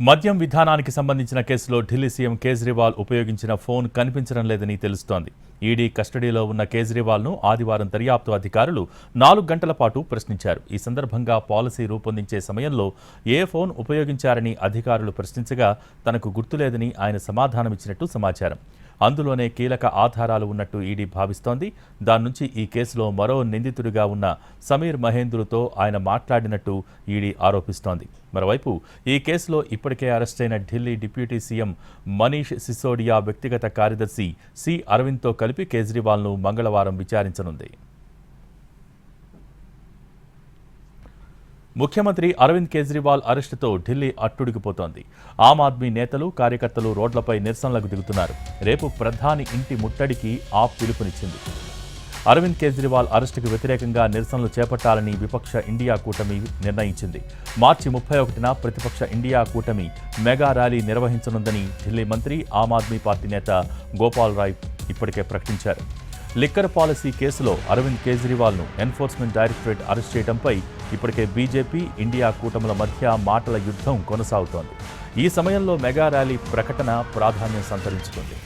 మద్యం విధానానికి సంబంధించిన కేసులో ఢిల్లీ సీఎం కేజ్రీవాల్ ఉపయోగించిన ఫోన్ కనిపించడం లేదని తెలుస్తోంది. ఈడీ కస్టడీలో ఉన్న కేజ్రీవాల్ను ఆదివారం దర్యాప్తు అధికారులు 4 గంటల పాటు ప్రశ్నించారు. ఈ సందర్భంగా పాలసీ రూపొందించే సమయంలో ఏ ఫోన్ ఉపయోగించారని అధికారులు ప్రశ్నించగా తనకు గుర్తులేదని ఆయన సమాధానమిచ్చినట్టు సమాచారం. అందులోనే కీలక ఆధారాలు ఉన్నట్టు ఈడీ భావిస్తోంది. దాని నుంచి ఈ కేసులో మరో నిందితుడిగా ఉన్న సమీర్ మహేంద్రుతో ఆయన మాట్లాడినట్టు ఈడీ ఆరోపిస్తోంది. మరోవైపు ఈ కేసులో ఇప్పటికే అరెస్టైన ఢిల్లీ డిప్యూటీ సీఎం మనీష్ సిసోడియా వ్యక్తిగత కార్యదర్శి సి అరవింద్తో కలిపి కేజ్రీవాల్ను మంగళవారం విచారించనుంది. ముఖ్యమంత్రి అరవింద్ కేజ్రీవాల్ అరెస్టుతో ఢిల్లీ అట్టుడికిపోతోంది. ఆమ్ ఆద్మీ నేతలు, కార్యకర్తలు రోడ్లపై నిరసనలకు దిగుతున్నారు. రేపు ప్రధాని ఇంటి ముట్టడికి ఆప్ పిలుపునిచ్చింది. అరవింద్ కేజ్రీవాల్ అరెస్టుకు వ్యతిరేకంగా నిరసనలు చేపట్టాలని విపక్ష ఇండియా కూటమి నిర్ణయించింది. మార్చి 31న ప్రతిపక్ష ఇండియా కూటమి మెగా ర్యాలీ నిర్వహించనుందని ఢిల్లీ మంత్రి, ఆమ్ ఆద్మీ పార్టీ నేత గోపాల్ రాయ్ ఇప్పటికే ప్రకటించారు. లిక్కర్ పాలసీ కేసులో అరవింద్ కేజ్రీవాల్ను ఎన్ఫోర్స్మెంట్ డైరెక్టరేట్ అరెస్ట్ చేయడంపై ఇప్పటికే బీజేపీ, ఇండియా కూటముల మధ్య మాటల యుద్ధం కొనసాగుతోంది. ఈ సమయంలో మెగా ర్యాలీ ప్రకటన ప్రాధాన్యం సంతరించుకుంది.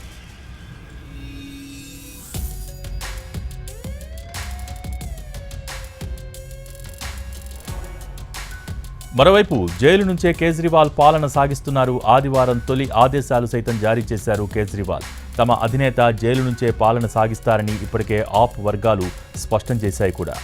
మరోవైపు జైలు నుంచే కేజ్రీవాల్ పాలన సాగిస్తున్నారు. ఆదివారం తొలి ఆదేశాలు సైతం జారీ చేశారు కేజ్రీవాల్. తమ అధినేత జైలు నుంచే పాలన సాగిస్తారని ఇప్పటికే ఆప్ వర్గాలు స్పష్టం చేశాయి కూడా.